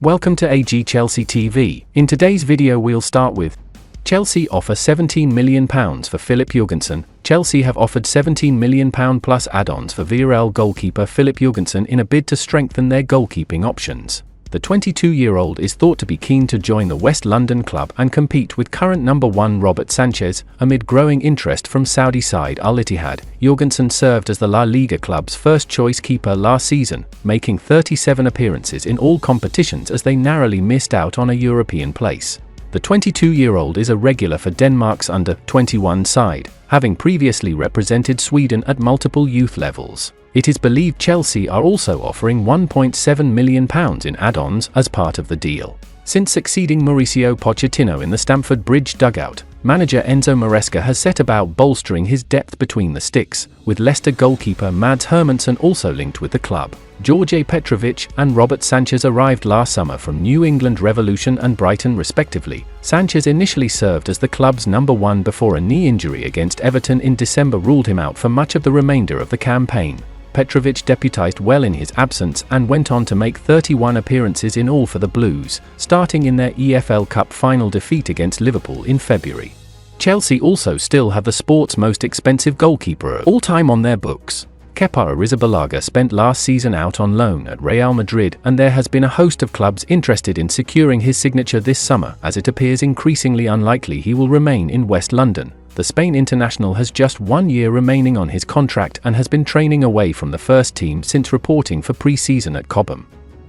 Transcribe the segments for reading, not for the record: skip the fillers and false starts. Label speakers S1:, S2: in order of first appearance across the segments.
S1: Welcome to AG Chelsea TV. In today's video we'll start with Chelsea offer £17 million for Filip Jorgensen. Chelsea have offered £17 million plus add-ons for Villarreal goalkeeper Filip Jorgensen in a bid to strengthen their goalkeeping options. The 22-year-old is thought to be keen to join the West London club and compete with current number 1 Robert Sanchez, amid growing interest from Saudi side Al Ittihad. Jorgensen served as the La Liga club's first-choice keeper last season, making 37 appearances in all competitions as they narrowly missed out on a European place. The 22-year-old is a regular for Denmark's under-21 side, having previously represented Sweden at multiple youth levels. It is believed Chelsea are also offering £1.7 million in add-ons as part of the deal. Since succeeding Mauricio Pochettino in the Stamford Bridge dugout, manager Enzo Maresca has set about bolstering his depth between the sticks, with Leicester goalkeeper Mads Hermansen also linked with the club. George Petrovic and Robert Sanchez arrived last summer from New England Revolution and Brighton respectively. Sanchez initially served as the club's number 1 before a knee injury against Everton in December ruled him out for much of the remainder of the campaign. Petrovic deputised well in his absence and went on to make 31 appearances in all for the Blues, starting in their EFL Cup final defeat against Liverpool in February. Chelsea also still have the sport's most expensive goalkeeper of all time on their books. Kepa Arrizabalaga spent last season out on loan at Real Madrid, and there has been a host of clubs interested in securing his signature this summer, as it appears increasingly unlikely he will remain in West London. The Spain international has just 1 year remaining on his contract and has been training away from the first team since reporting for pre-season at Cobham.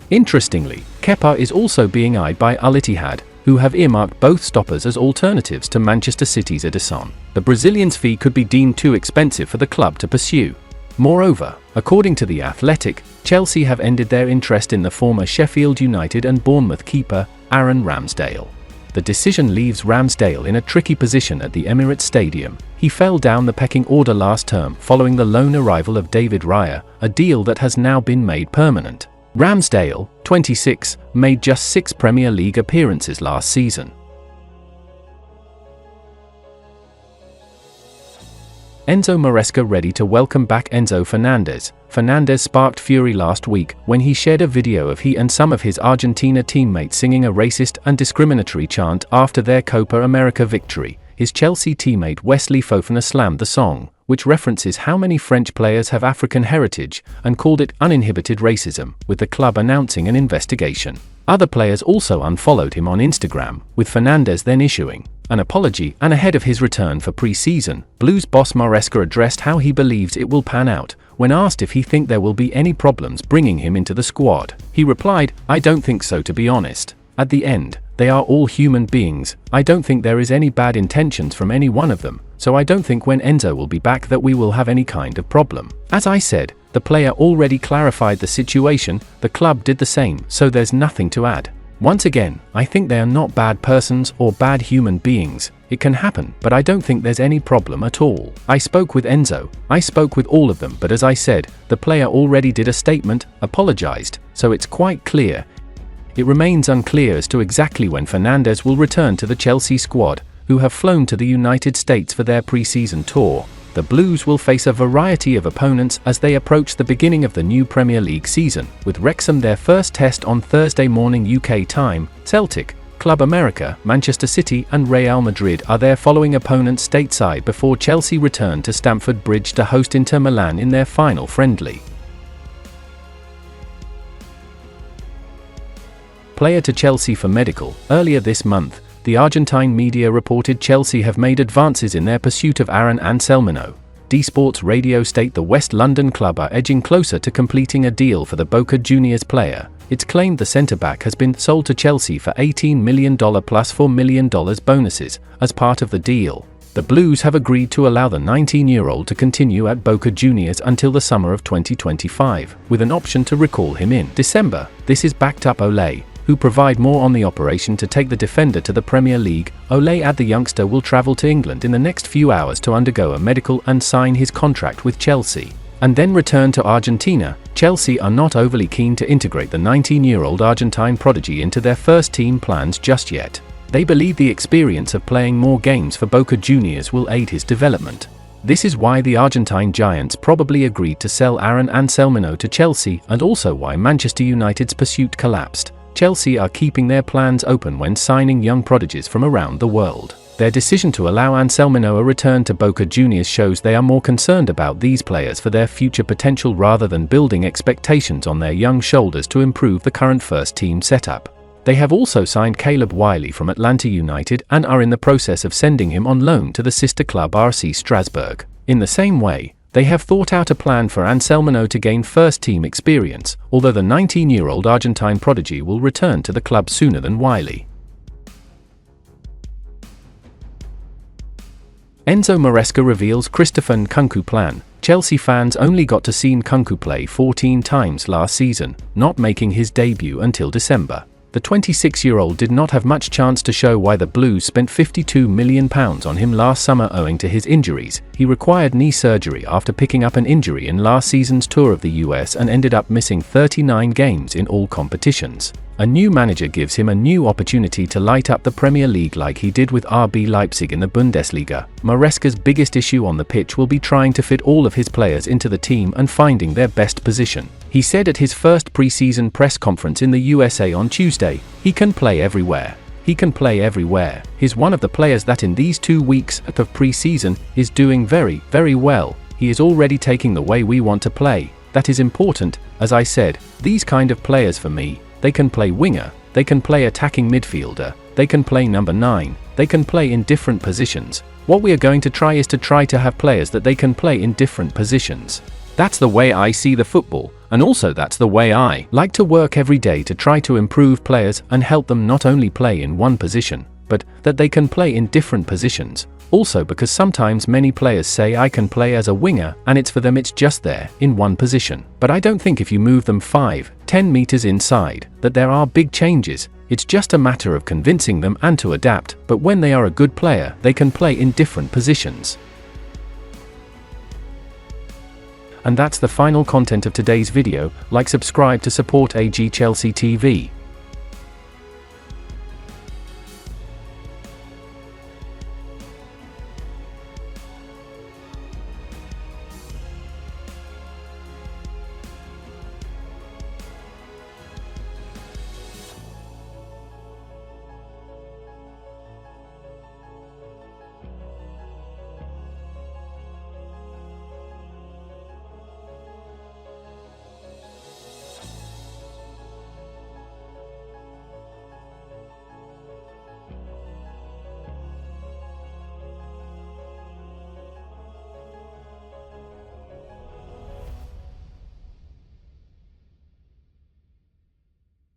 S1: Interestingly, Kepa is also being eyed by Al Ittihad, who have earmarked both stoppers as alternatives to Manchester City's Ederson. The Brazilian's fee could be deemed too expensive for the club to pursue. Moreover, according to The Athletic, Chelsea have ended their interest in the former Sheffield United and Bournemouth keeper, Aaron Ramsdale. The decision leaves Ramsdale in a tricky position at the Emirates Stadium. He fell down the pecking order last term following the loan arrival of David Raya, a deal that has now been made permanent. Ramsdale, 26, made just 6 Premier League appearances last season. Enzo Maresca ready to welcome back Enzo Fernandez. Fernandez sparked fury last week when he shared a video of he and some of his Argentina teammates singing a racist and discriminatory chant after their Copa America victory. His Chelsea teammate Wesley Fofana slammed the song, which references how many French players have African heritage, and called it uninhibited racism, with the club announcing an investigation. Other players also unfollowed him on Instagram, with Fernandez then issuing an apology. And ahead of his return for pre-season, Blues boss Maresca addressed how he believes it will pan out. When asked if he thinks there will be any problems bringing him into the squad, he replied, "I don't think so, to be honest. At the end, they are all human beings. I don't think there is any bad intentions from any one of them, so I don't think when Enzo will be back that we will have any kind of problem." As I said, the player already clarified the situation, the club did the same, so there's nothing to add. Once again, I think they are not bad persons or bad human beings. It can happen, but I don't think there's any problem at all. I spoke with Enzo, I spoke with all of them, but as I said, the player already did a statement, apologized, so it's quite clear. It remains unclear as to exactly when Fernandez will return to the Chelsea squad, who have flown to the United States for their pre-season tour. The Blues will face a variety of opponents as they approach the beginning of the new Premier League season, with Wrexham their first test on Thursday morning UK time. Celtic, Club America, Manchester City and Real Madrid are their following opponents stateside before Chelsea return to Stamford Bridge to host Inter Milan in their final friendly. Player to Chelsea for medical. Earlier this month, the Argentine media reported Chelsea have made advances in their pursuit of Aaron Anselmo. D-Sports Radio state the West London club are edging closer to completing a deal for the Boca Juniors player. It's claimed the centre-back has been sold to Chelsea for $18 million plus $4 million bonuses as part of the deal. The Blues have agreed to allow the 19-year-old to continue at Boca Juniors until the summer of 2025, with an option to recall him in December. This is backed up Ole, who provide more on the operation to take the defender to the Premier League. Ole add the youngster will travel to England in the next few hours to undergo a medical and sign his contract with Chelsea, and then return to Argentina. Chelsea are not overly keen to integrate the 19-year-old Argentine prodigy into their first team plans just yet. They believe the experience of playing more games for Boca Juniors will aid his development. This is why the Argentine Giants probably agreed to sell Aaron Anselmo to Chelsea, and also why Manchester United's pursuit collapsed. Chelsea are keeping their plans open when signing young prodigies from around the world. Their decision to allow Anselmo a return to Boca Juniors shows they are more concerned about these players for their future potential rather than building expectations on their young shoulders to improve the current first-team setup. They have also signed Caleb Wiley from Atlanta United and are in the process of sending him on loan to the sister club RC Strasbourg. In the same way, they have thought out a plan for Anselmo to gain first-team experience, although the 19-year-old Argentine prodigy will return to the club sooner than Wiley. Enzo Maresca reveals Christopher Nkunku plan. Chelsea fans only got to see Nkunku play 14 times last season, not making his debut until December. The 26-year-old did not have much chance to show why the Blues spent £52 million on him last summer owing to his injuries. He required knee surgery after picking up an injury in last season's tour of the US and ended up missing 39 games in all competitions. A new manager gives him a new opportunity to light up the Premier League like he did with RB Leipzig in the Bundesliga. Maresca's biggest issue on the pitch will be trying to fit all of his players into the team and finding their best position. He said at his first pre-season press conference in the USA on Tuesday, "He can play everywhere. He can play everywhere. He's one of the players that in these 2 weeks of pre-season is doing very, very well. He is already taking the way we want to play. That is important. As I said, these kind of players for me, they can play winger, they can play attacking midfielder, they can play number 9, they can play in different positions. What we are going to try is to have players that they can play in different positions. That's the way I see the football, and also that's the way I like to work every day to try to improve players and help them not only play in one position, but that they can play in different positions. Also because sometimes many players say I can play as a winger and it's for them it's just there, in one position. But I don't think if you move them 5-10 meters inside, that there are big changes. It's just a matter of convincing them and to adapt, but when they are a good player, they can play in different positions." And that's the final content of today's video. Like, subscribe to support AG Chelsea TV.